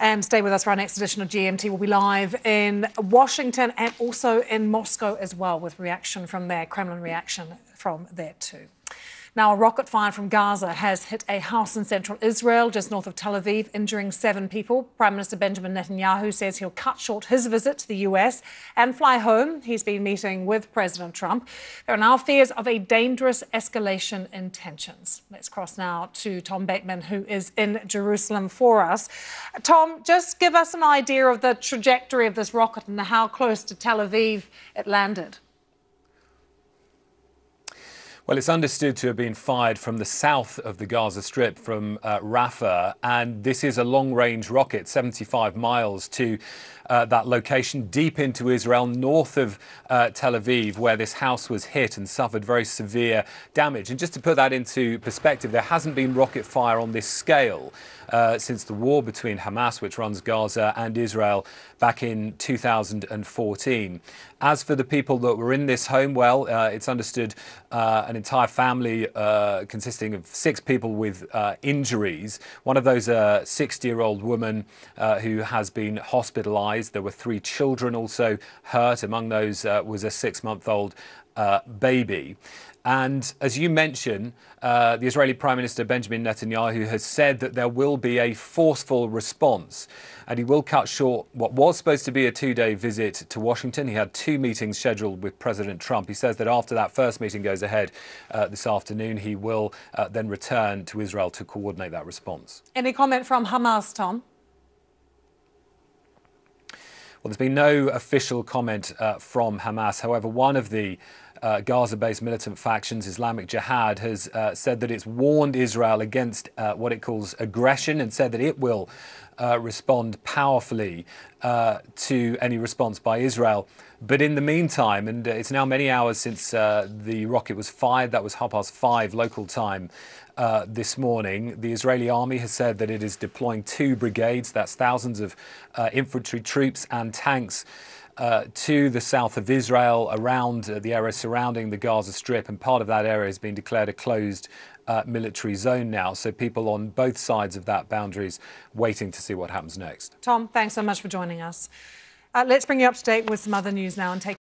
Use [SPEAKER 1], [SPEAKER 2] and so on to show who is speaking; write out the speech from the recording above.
[SPEAKER 1] And stay with us for our next edition of GMT. We'll be live in Washington and also in Moscow as well, with reaction from there, Kremlin reaction from there too. Now, a rocket fired from Gaza has hit a house in central Israel, just north of Tel Aviv, injuring 7 people. Prime Minister Benjamin Netanyahu says he'll cut short his visit to the US and fly home. He's been meeting with President Trump. There are now fears of a dangerous escalation in tensions. Let's cross now to Tom Bateman, who is in Jerusalem for us. Tom, just give us an idea of the trajectory of this rocket and how close to Tel Aviv it landed.
[SPEAKER 2] Well, it's understood to have been fired from the south of the Gaza Strip, from Rafah, and this is a long-range rocket, 75 miles to that location, deep into Israel, north of Tel Aviv, where this house was hit and suffered very severe damage. And just to put that into perspective, there hasn't been rocket fire on this scale since the war between Hamas, which runs Gaza, and Israel back in 2014. As for the people that were in this home, well, it's understood an entire family consisting of 6 people with injuries. One of those, a 60-year-old woman who has been hospitalized. There were 3 children also hurt. Among those was a 6-month-old baby. And as you mentioned, the Israeli Prime Minister Benjamin Netanyahu has said that there will be a forceful response, and he will cut short what was supposed to be a 2-day visit to Washington. He had 2 meetings scheduled with President Trump. He says that after that first meeting goes ahead this afternoon, he will then return to Israel to coordinate that response.
[SPEAKER 1] Any comment from Hamas, Tom?
[SPEAKER 2] Well, there's been no official comment from Hamas. However, one of the Gaza-based militant factions, Islamic Jihad, has said that it's warned Israel against what it calls aggression, and said that it will respond powerfully to any response by Israel. But in the meantime, and it's now many hours since the rocket was fired, that was 5:30 local time this morning, the Israeli army has said that it is deploying 2 brigades, that's thousands of infantry troops and tanks, to the south of Israel, around the area surrounding the Gaza Strip, and part of that area has been declared a closed military zone now. So people on both sides of that boundary is waiting to see what happens next.
[SPEAKER 1] Tom, thanks so much for joining us. Let's bring you up to date with some other news now and take